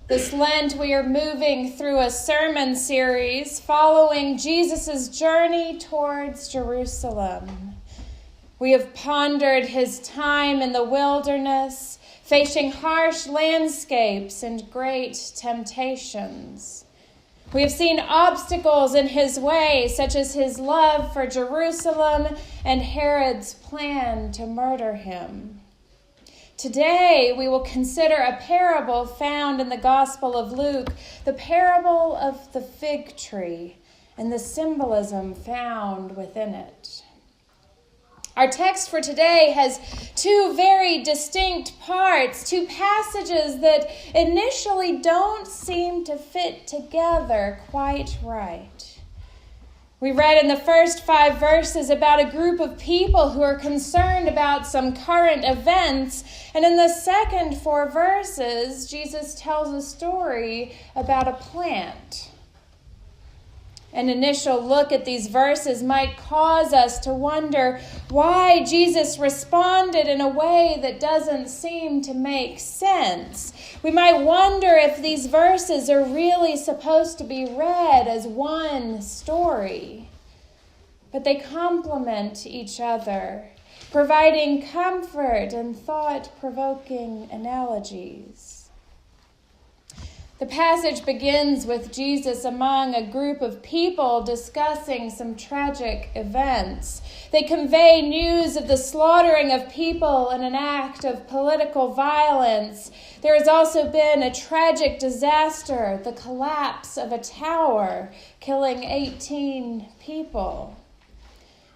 This Lent, we are moving through a sermon series following Jesus' journey towards Jerusalem. We have pondered his time in the wilderness, facing harsh landscapes and great temptations. We have seen obstacles in his way, such as his love for Jerusalem and Herod's plan to murder him. Today, we will consider a parable found in the Gospel of Luke, the parable of the fig tree, and the symbolism found within it. Our text for today has two very distinct parts, two passages that initially don't seem to fit together quite right. We read in the first 5 verses about a group of people who are concerned about some current events, and in the second 4 verses, Jesus tells a story about a plant. An initial look at these verses might cause us to wonder why Jesus responded in a way that doesn't seem to make sense. We might wonder if these verses are really supposed to be read as one story. But they complement each other, providing comfort and thought-provoking analogies. The passage begins with Jesus among a group of people discussing some tragic events. They convey news of the slaughtering of people in an act of political violence. There has also been a tragic disaster, the collapse of a tower, killing 18 people.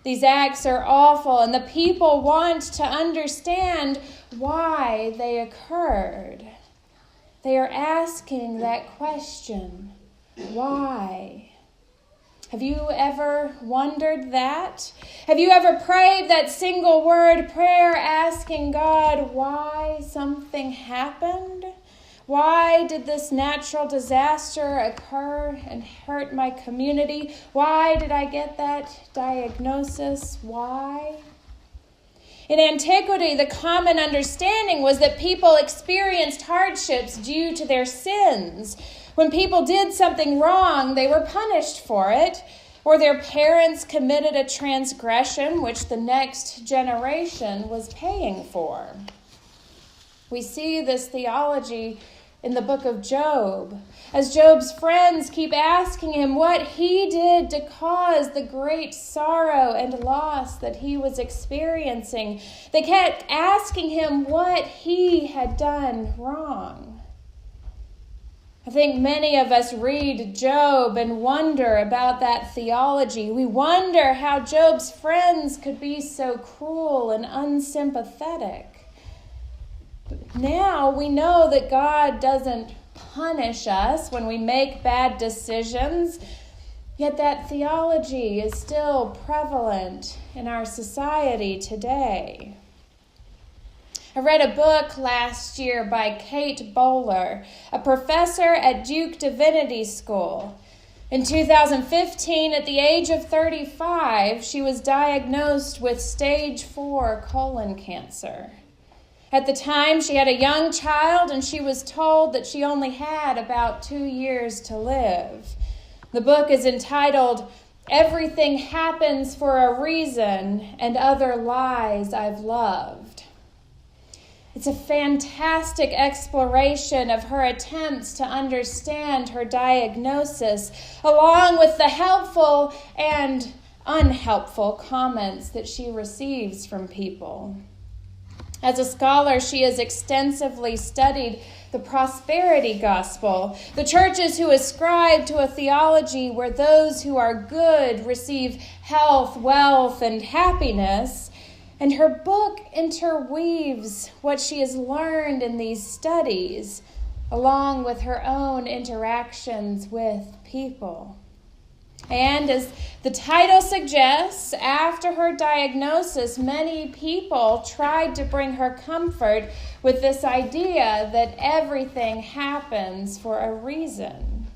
These acts are awful, and the people want to understand why they occurred. They are asking that question, why? Have you ever wondered that? Have you ever prayed that single word prayer asking God why something happened? Why did this natural disaster occur and hurt my community? Why did I get that diagnosis? Why? In antiquity, the common understanding was that people experienced hardships due to their sins. When people did something wrong, they were punished for it, or their parents committed a transgression which the next generation was paying for. We see this theology in the book of Job, as Job's friends keep asking him what he did to cause the great sorrow and loss that he was experiencing. They kept asking him what he had done wrong. I think many of us read Job and wonder about that theology. We wonder how Job's friends could be so cruel and unsympathetic. Now we know that God doesn't punish us when we make bad decisions, yet that theology is still prevalent in our society today. I read a book last year by Kate Bowler, a professor at Duke Divinity School. In 2015, at the age of 35, she was diagnosed with stage 4 colon cancer. At the time, she had a young child, and she was told that she only had about 2 years to live. The book is entitled, "Everything Happens for a Reason and Other Lies I've Loved." It's a fantastic exploration of her attempts to understand her diagnosis, along with the helpful and unhelpful comments that she receives from people. As a scholar, she has extensively studied the prosperity gospel, the churches who ascribe to a theology where those who are good receive health, wealth, and happiness. And her book interweaves what she has learned in these studies, along with her own interactions with people. And as the title suggests, after her diagnosis, many people tried to bring her comfort with this idea that everything happens for a reason.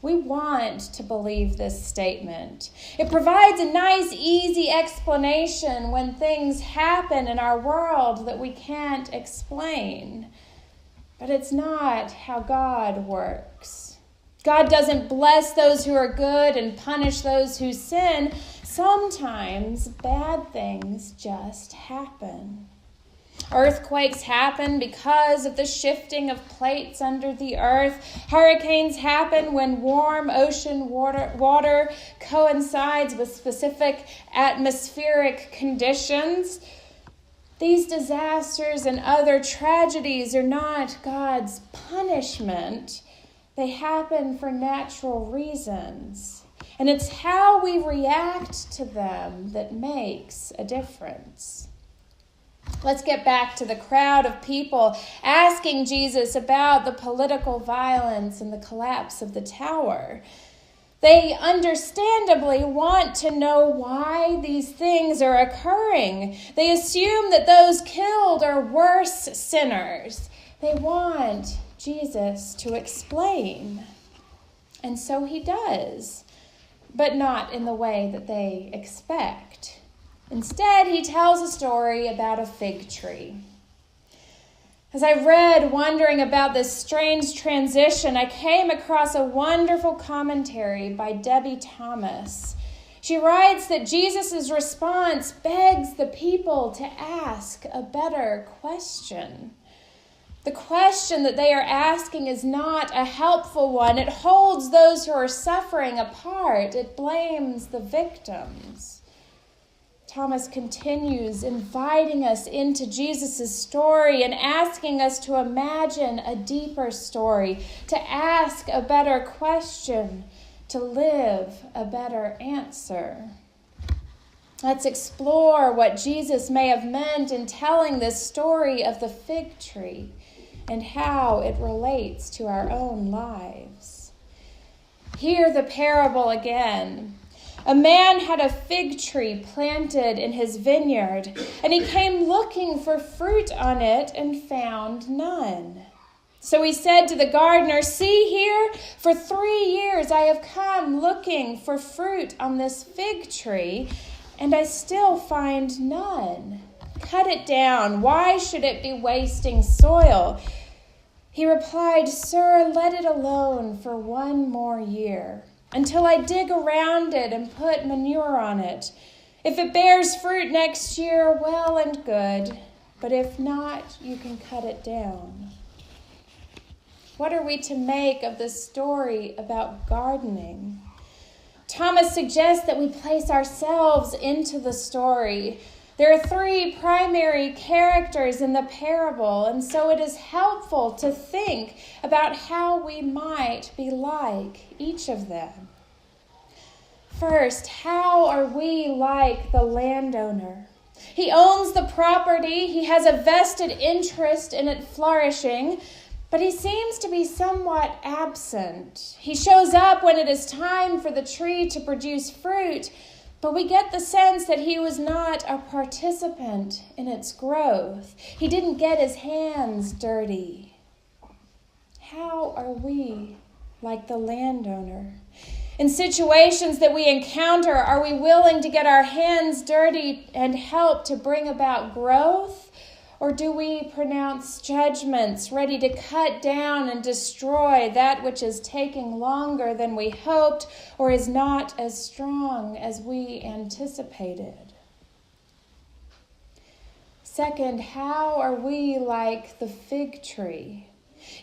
We want to believe this statement. It provides a nice, easy explanation when things happen in our world that we can't explain. But it's not how God works. God doesn't bless those who are good and punish those who sin. Sometimes bad things just happen. Earthquakes happen because of the shifting of plates under the earth. Hurricanes happen when warm ocean water coincides with specific atmospheric conditions. These disasters and other tragedies are not God's punishment. They happen for natural reasons. And it's how we react to them that makes a difference. Let's get back to the crowd of people asking Jesus about the political violence and the collapse of the tower. They understandably want to know why these things are occurring. They assume that those killed are worse sinners. They want Jesus to explain. And so he does, but not in the way that they expect. Instead, he tells a story about a fig tree. As I read, wondering about this strange transition, I came across a wonderful commentary by Debbie Thomas. She writes that Jesus' response begs the people to ask a better question. The question that they are asking is not a helpful one. It holds those who are suffering apart. It blames the victims. Thomas continues, inviting us into Jesus' story and asking us to imagine a deeper story, to ask a better question, to live a better answer. Let's explore what Jesus may have meant in telling this story of the fig tree and how it relates to our own lives. Hear the parable again. A man had a fig tree planted in his vineyard, and he came looking for fruit on it and found none. So he said to the gardener, "See here, for 3 years I have come looking for fruit on this fig tree, and I still find none. Cut it down. Why should it be wasting soil?" He replied, "Sir, let it alone for 1 more year, until I dig around it and put manure on it. If it bears fruit next year, well and good. But if not, you can cut it down." What are we to make of this story about gardening? Thomas suggests that we place ourselves into the story. There are 3 primary characters in the parable, and so it is helpful to think about how we might be like each of them. First, how are we like the landowner? He owns the property, he has a vested interest in it flourishing, but he seems to be somewhat absent. He shows up when it is time for the tree to produce fruit, but we get the sense that he was not a participant in its growth. He didn't get his hands dirty. How are we like the landowner? In situations that we encounter, are we willing to get our hands dirty and help to bring about growth? Or do we pronounce judgments, ready to cut down and destroy that which is taking longer than we hoped or is not as strong as we anticipated? Second, how are we like the fig tree?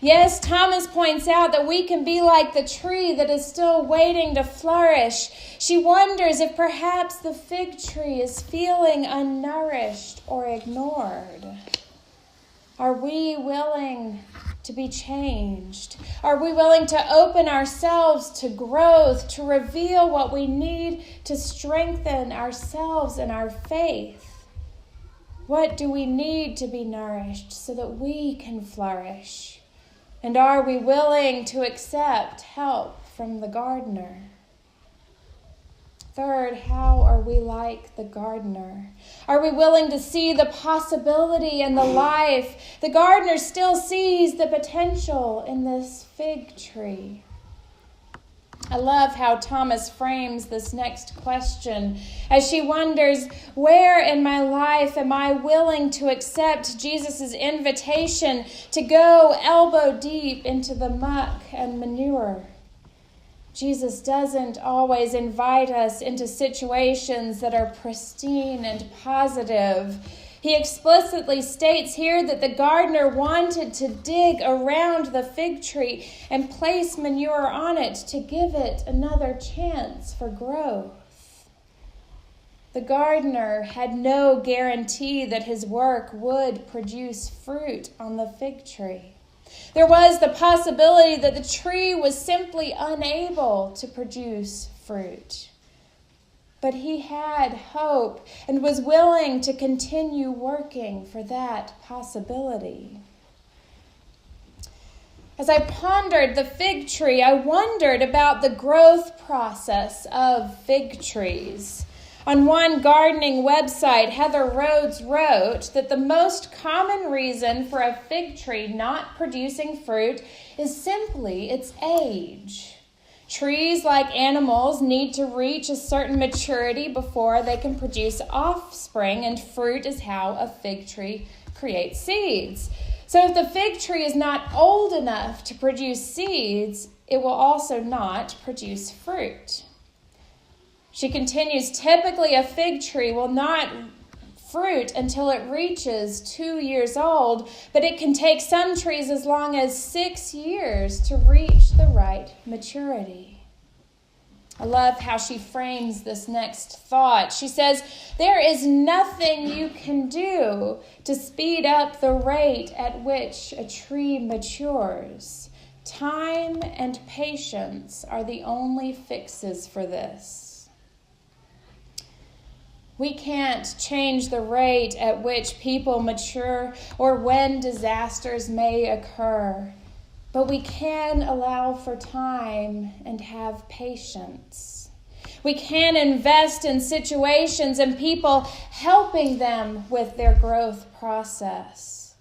Yes, Thomas points out that we can be like the tree that is still waiting to flourish. She wonders if perhaps the fig tree is feeling unnourished or ignored. Are we willing to be changed? Are we willing to open ourselves to growth, to reveal what we need to strengthen ourselves and our faith? What do we need to be nourished so that we can flourish? And are we willing to accept help from the gardener? Third, how are we like the gardener? Are we willing to see the possibility and the life? The gardener still sees the potential in this fig tree. I love how Thomas frames this next question as she wonders, where in my life am I willing to accept Jesus' invitation to go elbow deep into the muck and manure? Jesus doesn't always invite us into situations that are pristine and positive. He explicitly states here that the gardener wanted to dig around the fig tree and place manure on it to give it another chance for growth. The gardener had no guarantee that his work would produce fruit on the fig tree. There was the possibility that the tree was simply unable to produce fruit. But he had hope and was willing to continue working for that possibility. As I pondered the fig tree, I wondered about the growth process of fig trees. On one gardening website, Heather Rhodes wrote that the most common reason for a fig tree not producing fruit is simply its age. Trees, like animals, need to reach a certain maturity before they can produce offspring, and fruit is how a fig tree creates seeds. So if the fig tree is not old enough to produce seeds, it will also not produce fruit. She continues, typically a fig tree will not fruit until it reaches 2 years old, but it can take some trees as long as 6 years to reach the right maturity. I love how she frames this next thought. She says, there is nothing you can do to speed up the rate at which a tree matures. Time and patience are the only fixes for this. We can't change the rate at which people mature or when disasters may occur, but we can allow for time and have patience. We can invest in situations and people helping them with their growth process,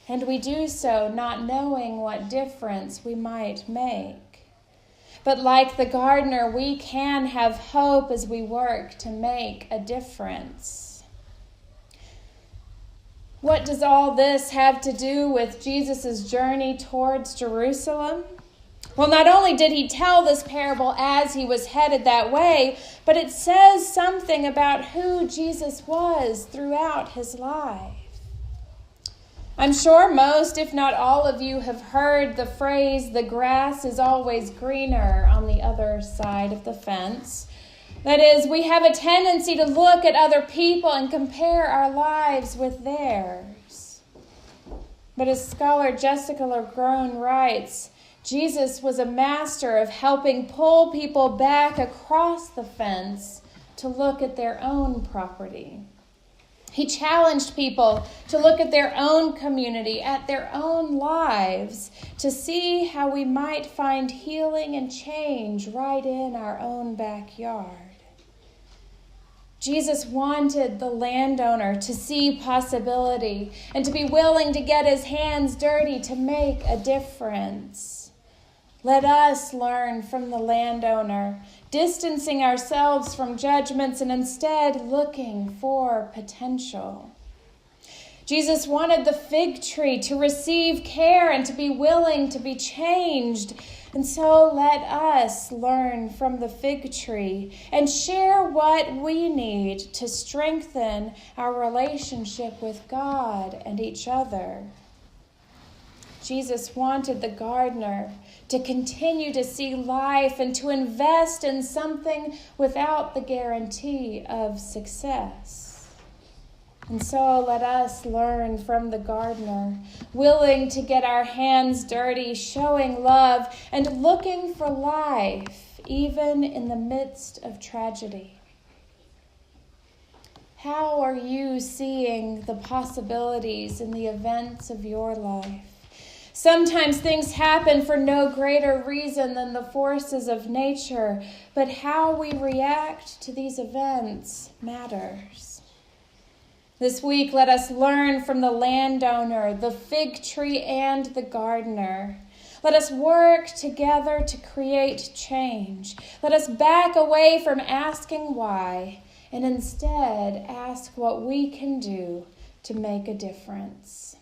and we do so not knowing what difference we might make. But like the gardener, we can have hope as we work to make a difference. What does all this have to do with Jesus' journey towards Jerusalem? Well, not only did he tell this parable as he was headed that way, but it says something about who Jesus was throughout his life. I'm sure most, if not all of you, have heard the phrase, the grass is always greener on the other side of the fence. That is, we have a tendency to look at other people and compare our lives with theirs. But as scholar Jessica LeGrone writes, Jesus was a master of helping pull people back across the fence to look at their own property. He challenged people to look at their own community, at their own lives, to see how we might find healing and change right in our own backyard. Jesus wanted the landowner to see possibility and to be willing to get his hands dirty to make a difference. Let us learn from the landowner, distancing ourselves from judgments and instead looking for potential. Jesus wanted the fig tree to receive care and to be willing to be changed. And so let us learn from the fig tree and share what we need to strengthen our relationship with God and each other. Jesus wanted the gardener to continue to see life and to invest in something without the guarantee of success. And so let us learn from the gardener, willing to get our hands dirty, showing love, and looking for life, even in the midst of tragedy. How are you seeing the possibilities in the events of your life? Sometimes things happen for no greater reason than the forces of nature, but how we react to these events matters. This week, let us learn from the landowner, the fig tree, and the gardener. Let us work together to create change. Let us back away from asking why and instead ask what we can do to make a difference.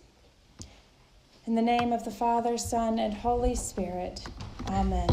In the name of the Father, Son, and Holy Spirit, amen.